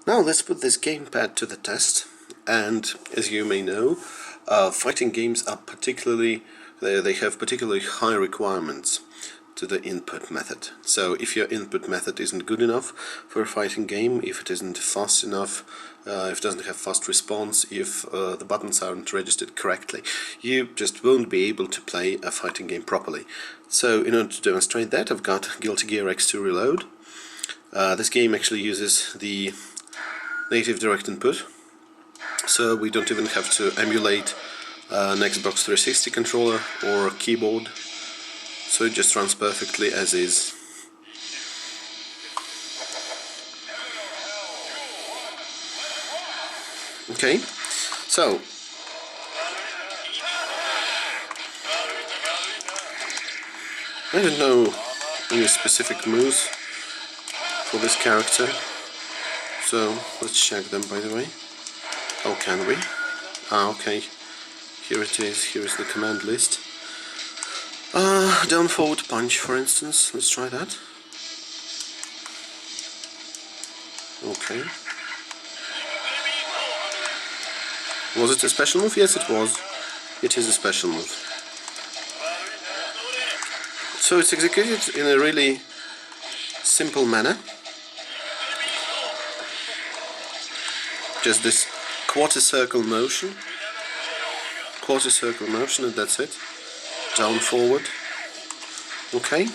Now let's put this gamepad to the test, and as you may know, fighting games are they have particularly high requirements to the input method. So if your input method isn't good enough for a fighting game, if it isn't fast enough, if it doesn't have fast response, if the buttons aren't registered correctly, you just won't be able to play a fighting game properly. So in order to demonstrate that, I've got Guilty Gear X2 Reload. This game actually uses the native direct input, so we don't even have to emulate an Xbox 360 controller or a keyboard, so it just runs perfectly as is. Okay, so I don't know any specific moves for this character, so let's check them, by the way. Oh, can we? Ah, okay. Here it is. Here is the command list. Down forward punch, for instance. Let's try that. Okay. Was it a special move? Yes, it was. It is a special move. So it's executed in a really simple manner. Just this quarter circle motion, and that's it. Down forward. Okay.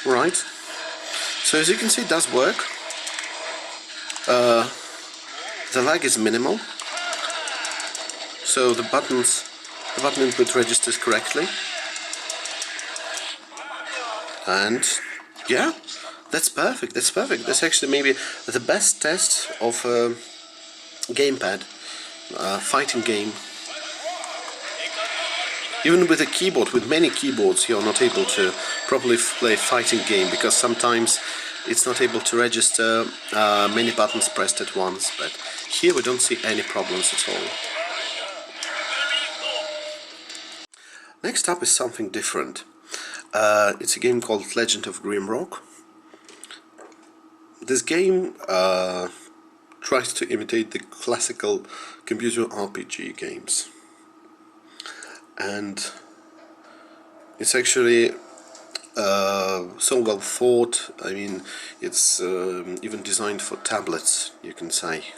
Right. So as you can see, it does work. The lag is minimal, so the button input registers correctly, and yeah, that's perfect. That's actually maybe the best test of a gamepad fighting game. Even with a keyboard, with many keyboards, you're not able to properly play a fighting game, because sometimes it's not able to register many buttons pressed at once, but here we don't see any problems at all. Next up is something different. It's a game called Legend of Grimrock. This game tries to imitate the classical computer RPG games, and it's actually so well thought. I mean, it's even designed for tablets, you can say.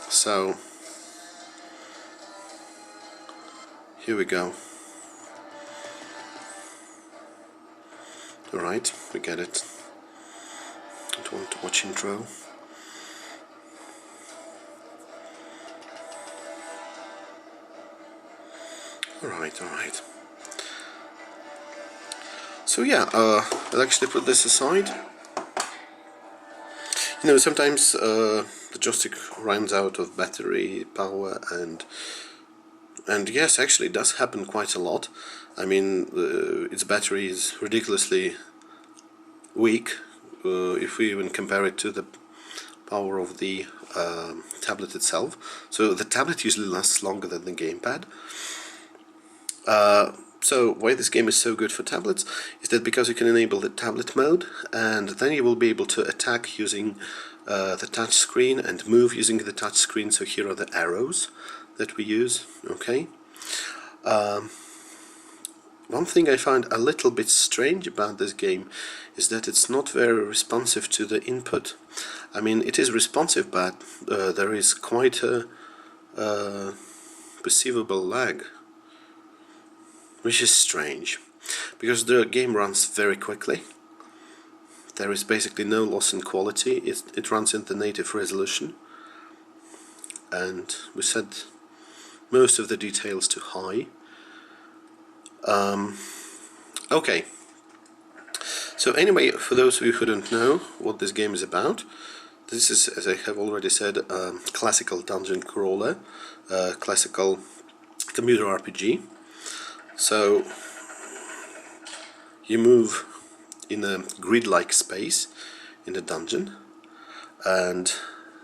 So here we go. Alright, we get it. Don't want to watch intro. Alright. So yeah, I'll actually put this aside. You know, sometimes the joystick runs out of battery power, and yes, actually it does happen quite a lot. I mean, its battery is ridiculously weak, if we even compare it to the power of the tablet itself. So the tablet usually lasts longer than the gamepad. So why this game is so good for tablets is that because you can enable the tablet mode, and then you will be able to attack using the touch screen and move using the touch screen. So here are the arrows that we use. Okay. One thing I find a little bit strange about this game is that it's not very responsive to the input. I mean, it is responsive, but there is quite a perceivable lag, which is strange, because the game runs very quickly. There is basically no loss in quality. It runs in the native resolution, and we set most of the details to high. Okay, so anyway, for those of you who don't know what this game is about, this is, as I have already said, a classical dungeon crawler, classical computer RPG. So you move in a grid-like space in the dungeon, and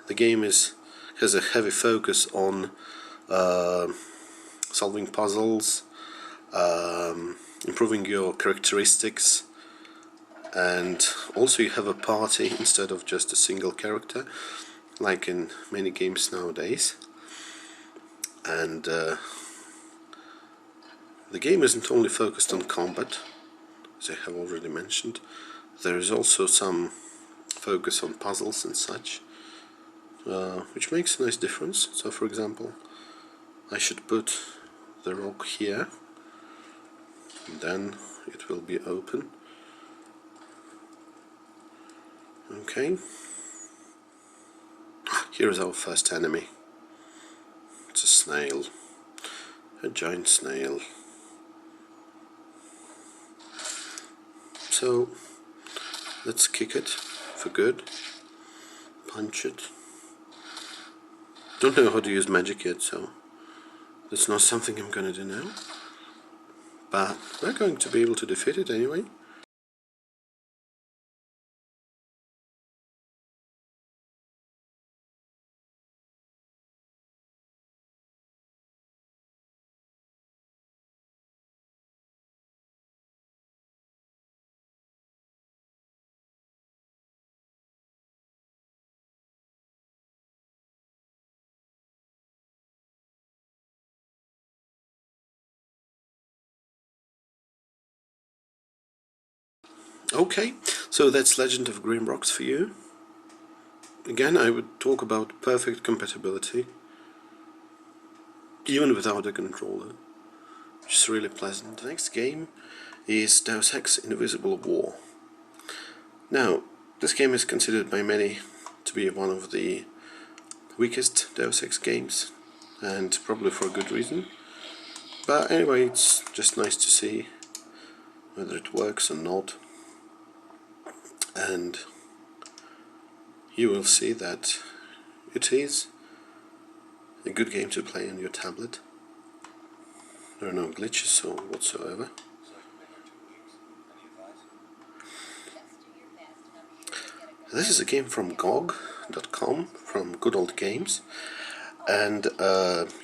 the game has a heavy focus on solving puzzles, improving your characteristics, and also you have a party instead of just a single character, like in many games nowadays. And the game isn't only focused on combat, as I have already mentioned. There is also some focus on puzzles and such, which makes a nice difference. So for example, I should put the rock here, and then it will be open. Okay, here's our first enemy. It's a snail, a giant snail. So let's kick it for good, punch it. Don't know how to use magic yet, so that's not something I'm gonna do now. But we're going to be able to defeat it anyway. Okay, so that's Legend of Grimrock for you. Again, I would talk about perfect compatibility, even without a controller, which is really pleasant. The next game is Deus Ex Invisible War. Now, this game is considered by many to be one of the weakest Deus Ex games, and probably for a good reason. But anyway, it's just nice to see whether it works or not. And you will see that it is a good game to play on your tablet. There are no glitches or whatsoever. This is a game from GOG.com, from Good Old Games, and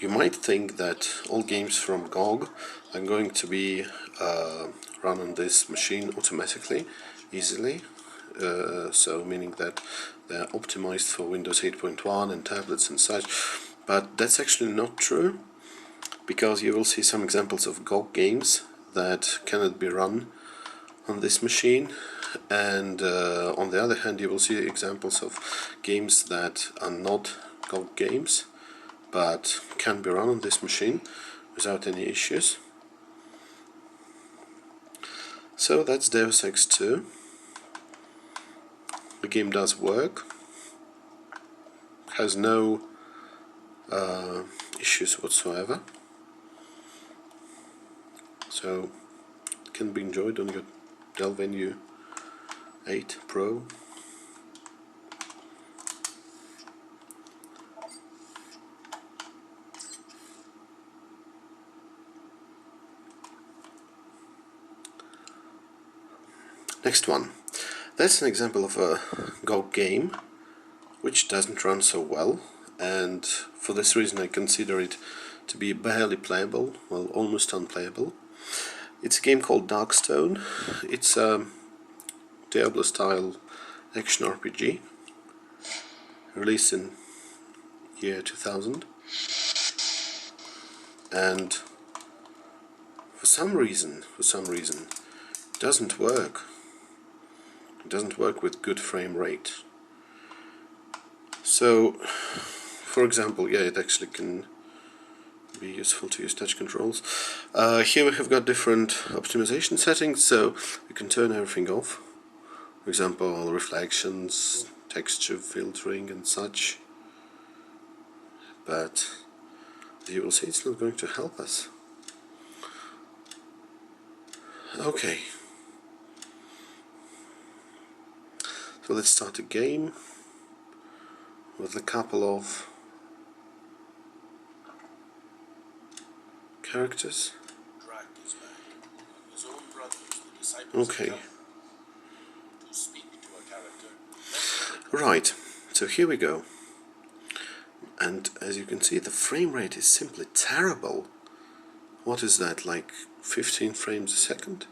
you might think that all games from GOG are going to be run on this machine automatically, easily, so meaning that they're optimized for Windows 8.1 and tablets and such, but that's actually not true, because you will see some examples of GOG games that cannot be run on this machine, and on the other hand you will see examples of games that are not GOG games but can be run on this machine without any issues. So that's Deus Ex 2. The game does work, has no issues whatsoever, so it can be enjoyed on your Dell Venue 8 Pro. Next one. That's an example of a GOG game which doesn't run so well, and for this reason I consider it to be barely playable, well, almost unplayable. It's a game called Darkstone. It's a Diablo-style action RPG, released in year 2000, and for some reason, it doesn't work. It doesn't work with good frame rate. So, for example, yeah, it actually can be useful to use touch controls. Here we have got different optimization settings, so we can turn everything off. For example, reflections, texture filtering and such. But as you will see, it's not going to help us. Okay. So let's start a game with a couple of characters. Okay. Right, so here we go. And as you can see, the frame rate is simply terrible. What is that, like 15 frames a second?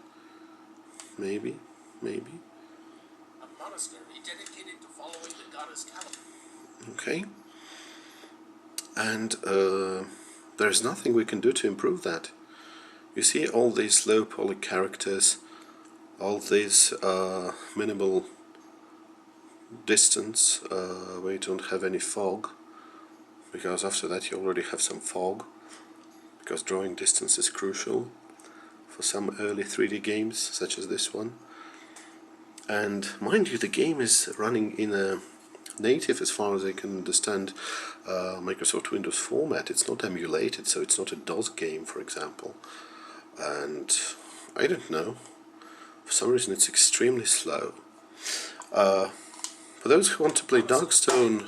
Maybe. monastery dedicated to following the goddess Caliph. Okay. And there's nothing we can do to improve that. You see all these low poly characters, all these minimal distance where you don't have any fog, because after that you already have some fog, because drawing distance is crucial for some early 3D games such as this one. And mind you, the game is running in a native, as far as I can understand, Microsoft Windows format. It's not emulated, so it's not a DOS game, for example. And I don't know, for some reason it's extremely slow. For those who want to play Darkstone,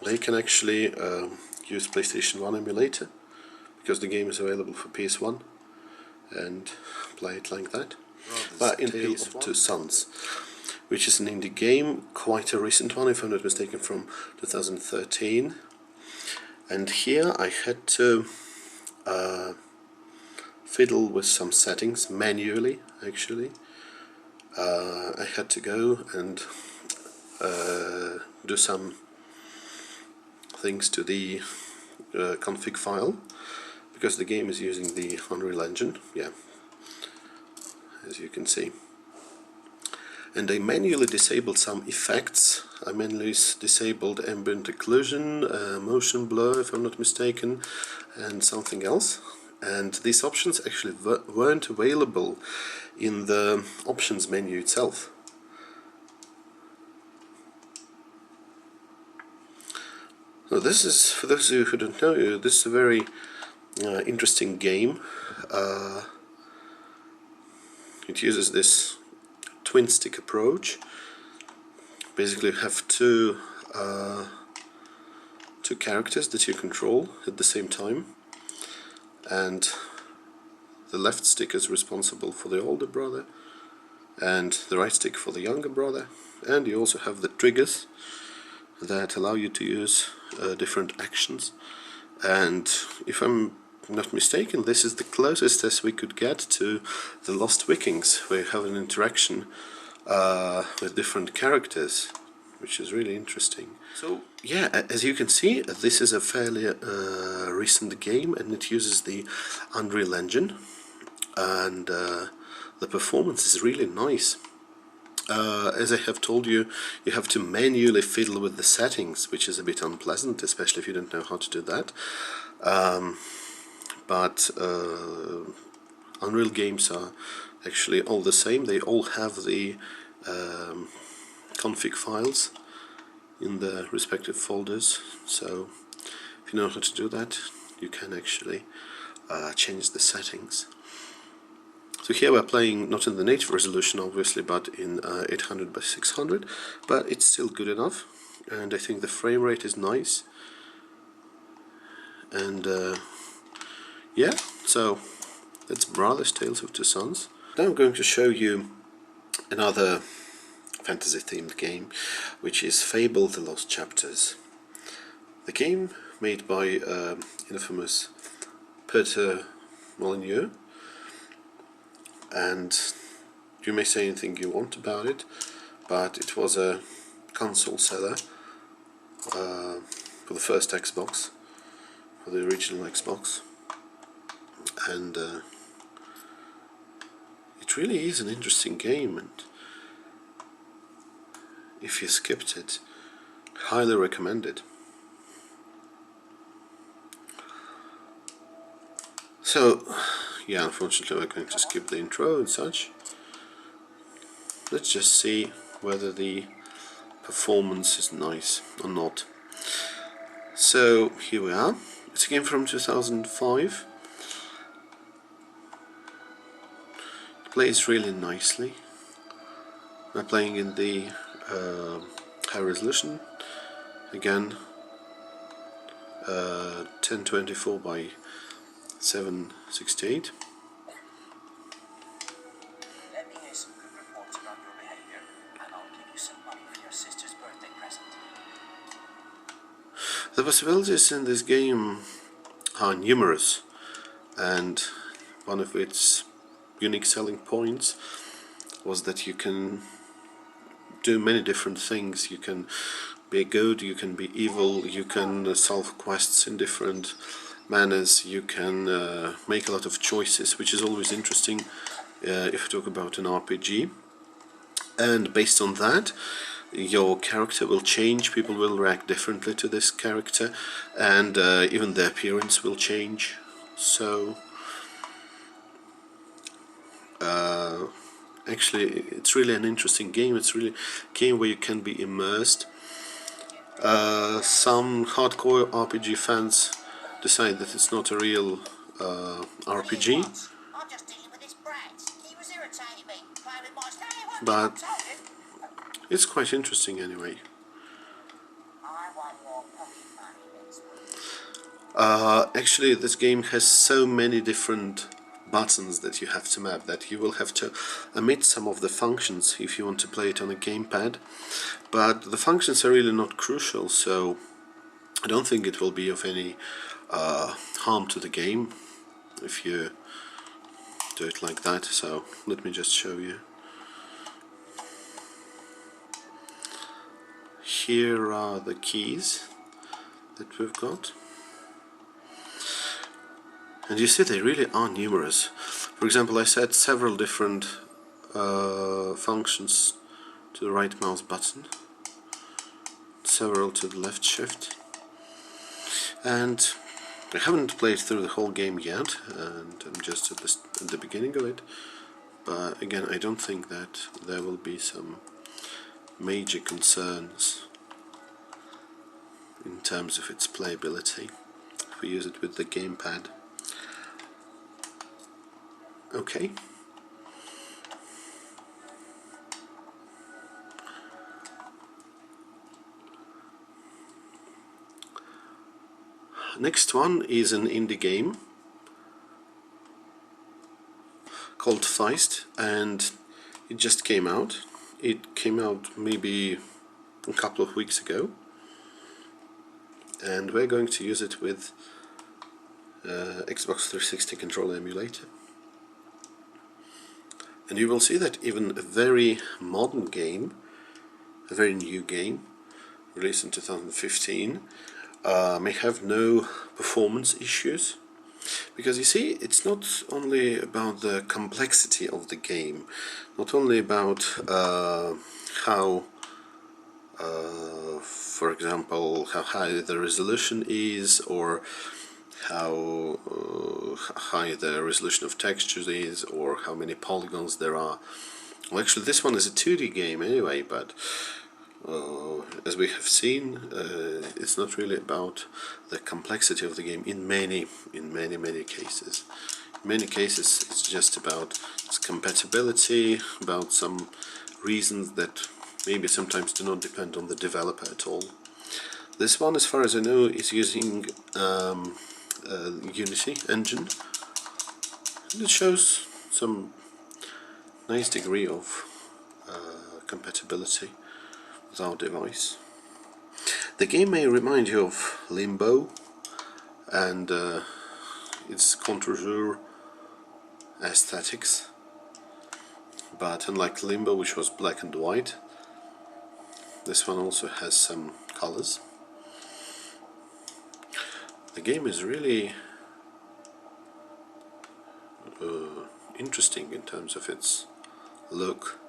they can actually use PlayStation 1 emulator, because the game is available for PS1, and play it like that. But in Tale of Two Sons, which is an indie game, quite a recent one, if I'm not mistaken, from 2013. And here I had to fiddle with some settings manually, actually. I had to go and do some things to the config file, because the game is using the Unreal Engine, yeah, as you can see. And I manually disabled some effects. I manually disabled ambient occlusion, motion blur, if I'm not mistaken, and something else. And these options actually weren't available in the options menu itself. So this is, for those of you who don't know, this is a very interesting game. It uses this twin stick approach. Basically you have two characters that you control at the same time, and the left stick is responsible for the older brother and the right stick for the younger brother, and you also have the triggers that allow you to use different actions. And if I'm not mistaken, this is the closest as we could get to the Lost Vikings, where you have an interaction with different characters, which is really interesting. So yeah, as you can see, this is a fairly recent game, and it uses the Unreal Engine, and the performance is really nice. As I have told you, you have to manually fiddle with the settings, which is a bit unpleasant, especially if you don't know how to do that. But Unreal games are actually all the same. They all have the config files in the respective folders, so if you know how to do that, you can actually change the settings. So here we're playing not in the native resolution obviously, but in 800 by 600, but it's still good enough, and I think the frame rate is nice. And yeah, so that's Brothers Tales of Two Sons. Now I'm going to show you another fantasy themed game, which is Fable: The Lost Chapters. The game made by infamous Peter Molyneux, and you may say anything you want about it, but it was a console seller for the first Xbox, for the original Xbox, and it really is an interesting game, and if you skipped it, highly recommend it. So yeah, unfortunately we're going to skip the intro and such. Let's just see whether the performance is nice or not. So here we are. It's a game from 2005. It plays really nicely. We're playing in the high resolution. Again, 1024 by 768. Let me hear some good reports about your behavior, and I'll give you some money for your sister's birthday present. The possibilities in this game are numerous, and one of its unique selling points was that you can do many different things. You can be good, you can be evil, you can solve quests in different manners, you can make a lot of choices, which is always interesting if you talk about an RPG. And based on that, your character will change, people will react differently to this character, and even the appearance will change. So actually it's really an interesting game. It's really a game where you can be immersed. Some hardcore RPG fans decide that it's not a real RPG, I'm just dealing with this brat. He was irritating me, playing with my stuff. but it's quite interesting anyway. I want more pocket money next week. Actually, this game has so many different buttons that you have to map that you will have to omit some of the functions if you want to play it on a gamepad. But the functions are really not crucial, so I don't think it will be of any harm to the game if you do it like that. So let me just show you. Here are the keys that we've got. And you see they really are numerous. For example, I set several different functions to the right mouse button, several to the left shift, and I haven't played through the whole game yet, and I'm just at the beginning of it, but again, I don't think that there will be some major concerns in terms of its playability if we use it with the gamepad. Okay. Next one is an indie game called Feist, and it just came out. It came out maybe a couple of weeks ago, and we're going to use it with Xbox 360 controller emulator. And you will see that even a very modern game, a very new game, released in 2015, may have no performance issues. Because you see, it's not only about the complexity of the game, not only about how, for example, how high the resolution is, or how high the resolution of textures is, or how many polygons there are. Well, actually this one is a 2D game anyway, but as we have seen, it's not really about the complexity of the game in many cases. In many cases it's just about its compatibility, about some reasons that maybe sometimes do not depend on the developer at all. This one, as far as I know, is using Unity engine, and it shows some nice degree of compatibility with our device. The game may remind you of Limbo and its contre-jour aesthetics, but unlike Limbo, which was black and white, this one also has some colors. The game is really interesting in terms of its look.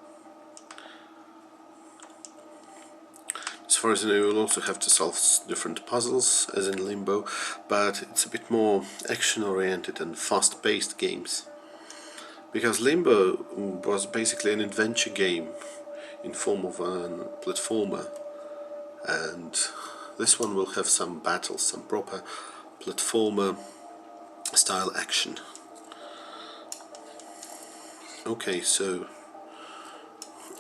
As far as I know, you will also have to solve different puzzles as in Limbo, but it's a bit more action-oriented and fast-paced games. Because Limbo was basically an adventure game in form of a platformer, and this one will have some battles, some proper platformer style action. Okay, so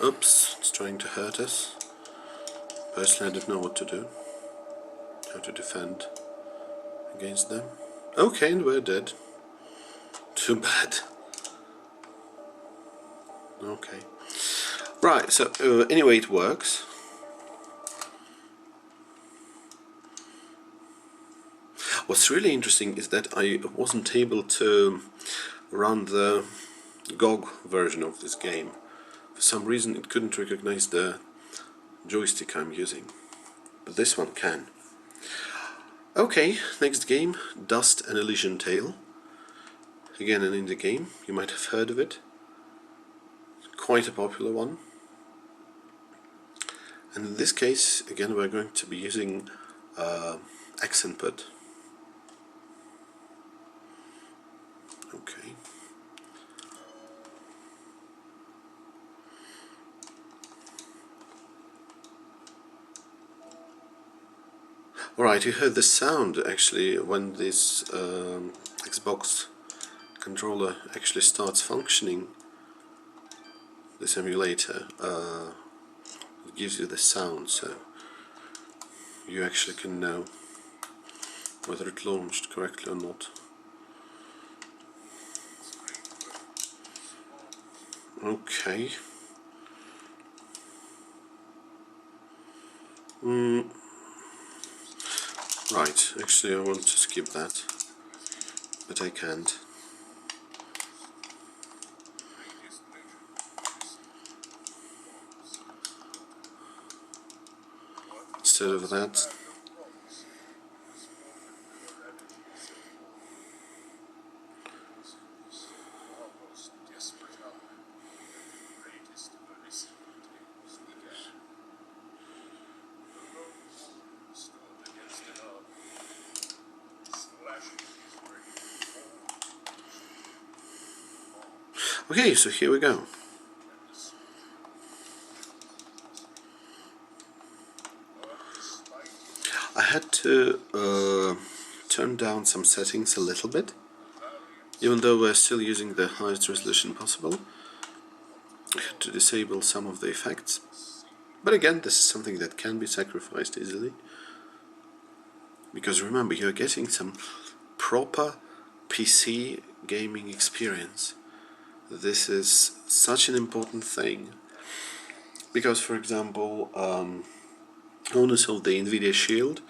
oops, it's trying to hurt us. Personally, I don't know what to do, how to defend against them. Okay, and we're dead. Too bad. Okay. Right, so anyway, it works. What's really interesting is that I wasn't able to run the GOG version of this game. For some reason it couldn't recognize the joystick I'm using, but this one can. Okay, next game, Dust and Elysian Tale. Again an indie game, you might have heard of it. Quite a popular one. And in this case, again, we're going to be using X input. Okay. Alright, you heard the sound actually when this Xbox controller actually starts functioning. This emulator it gives you the sound, so you actually can know whether it launched correctly or not. Okay. Right, actually I want to skip that, but I can't. Instead of that, okay, so here we go. I had to turn down some settings a little bit, even though we're still using the highest resolution possible. I had to disable some of the effects, but again, this is something that can be sacrificed easily, because remember, you're getting some proper PC gaming experience. This is such an important thing, because for example, owners of the Nvidia Shield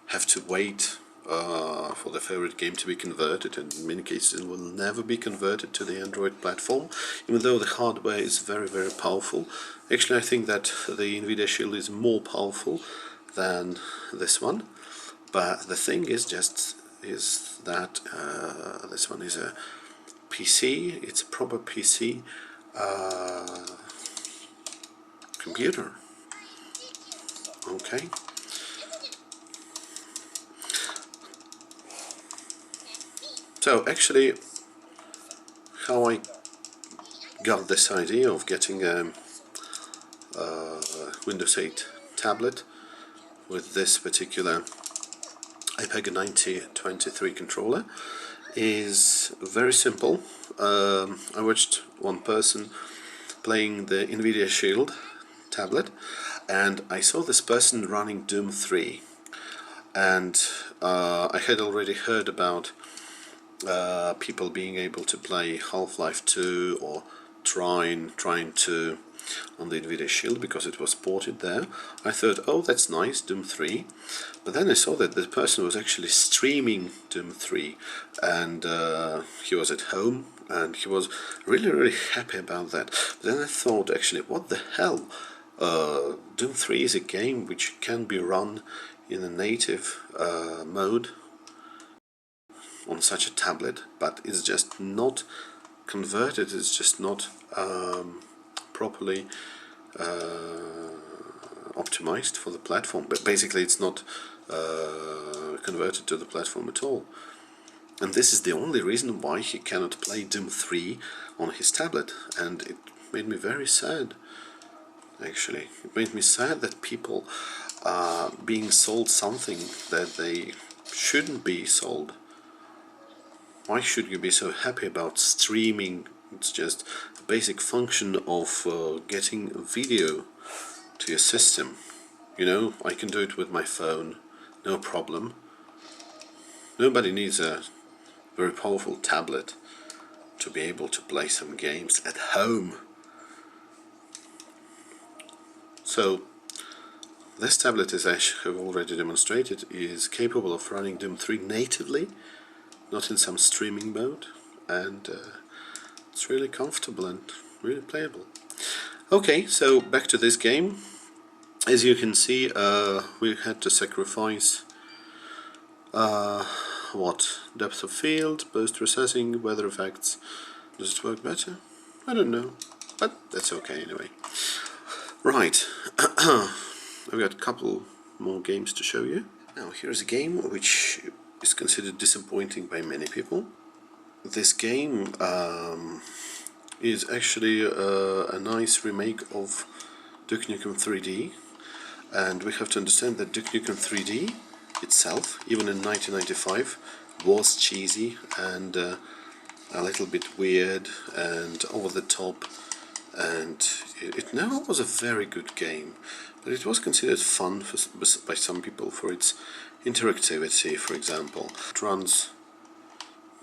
have to wait for their favorite game to be converted, and in many cases it will never be converted to the Android platform, even though the hardware is very, very powerful. Actually, I think that the Nvidia Shield is more powerful than this one, but the thing is that this one is a PC, it's a proper PC computer. Okay. So actually, how I got this idea of getting a Windows 8 tablet with this particular iPeg 9023 controller is very simple. I watched one person playing the Nvidia Shield tablet, and I saw this person running Doom 3, and I had already heard about people being able to play Half-Life 2 or trying to on the Nvidia Shield because it was ported there. I thought, oh, that's nice, Doom 3. But then I saw that the person was actually streaming Doom 3, and he was at home, and he was really, really happy about that. But then I thought, actually, what the hell? Doom 3 is a game which can be run in a native mode on such a tablet, but it's just not converted, it's just not properly optimized for the platform. But basically it's not converted to the platform at all. And this is the only reason why he cannot play Doom 3 on his tablet, and it made me very sad. Actually, it made me sad that people are being sold something that they shouldn't be sold. Why should you be so happy about streaming? It's just a basic function of getting video to your system. You know, I can do it with my phone, no problem. Nobody needs a very powerful tablet to be able to play some games at home. So, this tablet, as I have already demonstrated, is capable of running Doom 3 natively, not in some streaming mode, and it's really comfortable and really playable. Okay, so back to this game. As you can see, we had to sacrifice what? Depth of field, post processing, weather effects. Does it work better? I don't know, but that's okay anyway. Right, I've got a couple more games to show you. Now here's a game which is considered disappointing by many people. This game is actually a nice remake of Duke Nukem 3D, and we have to understand that Duke Nukem 3D itself, even in 1995, was cheesy and a little bit weird and over the top, and it never was a very good game, but it was considered fun by some people for its interactivity. For example, it runs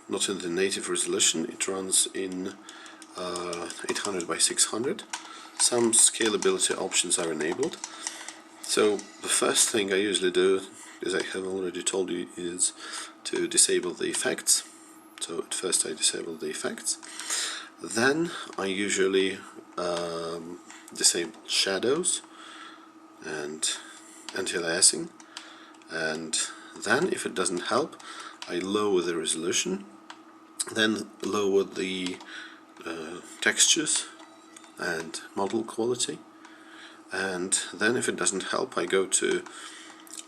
not in the native resolution, it runs in 800 by 600. Some scalability options are enabled. So the first thing I usually do, as I have already told you, is to disable the effects. So at first I disable the effects, then I usually disable shadows and anti-aliasing, and then if it doesn't help, I lower the resolution, then lower the textures and model quality, and then if it doesn't help, I go to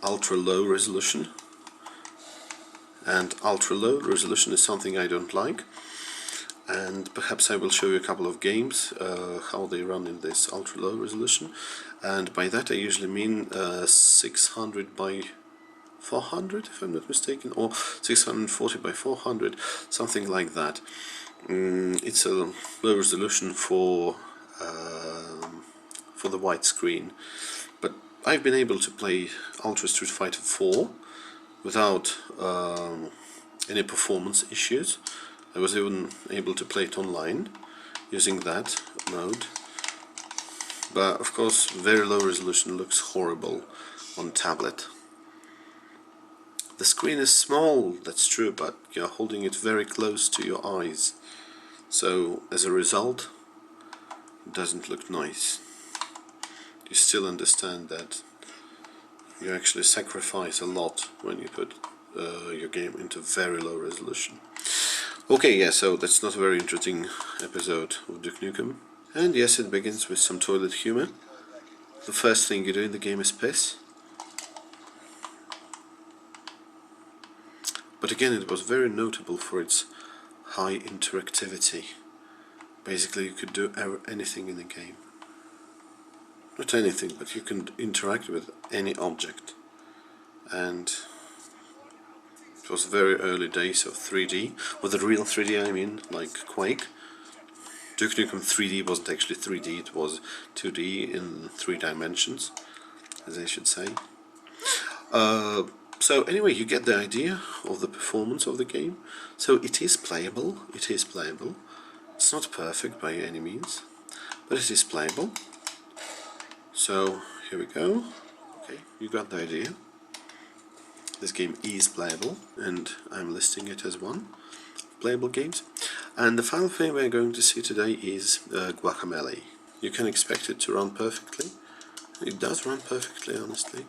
ultra low resolution, and ultra low resolution is something I don't like, and perhaps I will show you a couple of games how they run in this ultra low resolution, and by that I usually mean 600 by 400 if I'm not mistaken, or 640 by 400, something like that. It's a low resolution for the white screen, but I've been able to play Ultra Street Fighter 4 without any performance issues. I was even able to play it online using that mode, but of course very low resolution looks horrible on tablet. The screen is small, that's true, but you're holding it very close to your eyes, so as a result it doesn't look nice. You still understand that you actually sacrifice a lot when you put your game into very low resolution. Okay, yeah, so that's not a very interesting episode of Duke Nukem. And yes, it begins with some toilet humor. The first thing you do in the game is piss. But again, it was very notable for its high interactivity. Basically, you could do anything in the game. Not anything, but you can interact with any object. And it was very early days of 3D. With the real 3D, I mean, like Quake. Duke Nukem 3D wasn't actually 3D, it was 2D in 3 dimensions, as I should say. So anyway, you get the idea of the performance of the game. So it is playable, It's not perfect by any means, but it is playable. So here we go. Okay, you got the idea. This game is playable, and I'm listing it as one of playable games. And the final thing we're going to see today is Guacamole. You can expect it to run perfectly. It does run perfectly, honestly.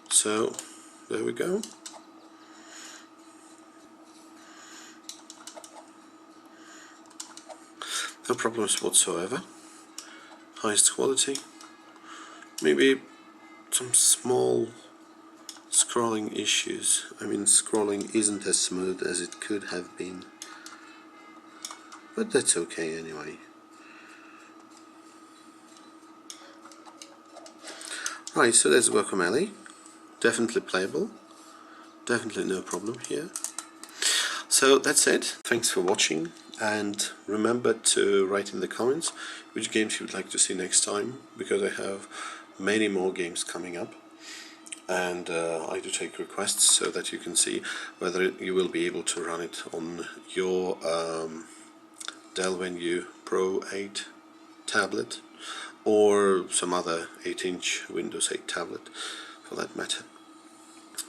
So there we go. No problems whatsoever. Highest quality. Maybe some small scrolling issues. I mean, scrolling isn't as smooth as it could have been, but that's okay anyway. Right, so that's Guacamole. Definitely playable. Definitely no problem here. So that's it. Thanks for watching, and remember to write in the comments which games you would like to see next time, because I have many more games coming up, and I do take requests so that you can see whether you will be able to run it on your Dell Venue Pro 8 tablet or some other 8-inch Windows 8 tablet for that matter.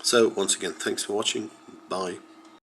So once again, thanks for watching. Bye.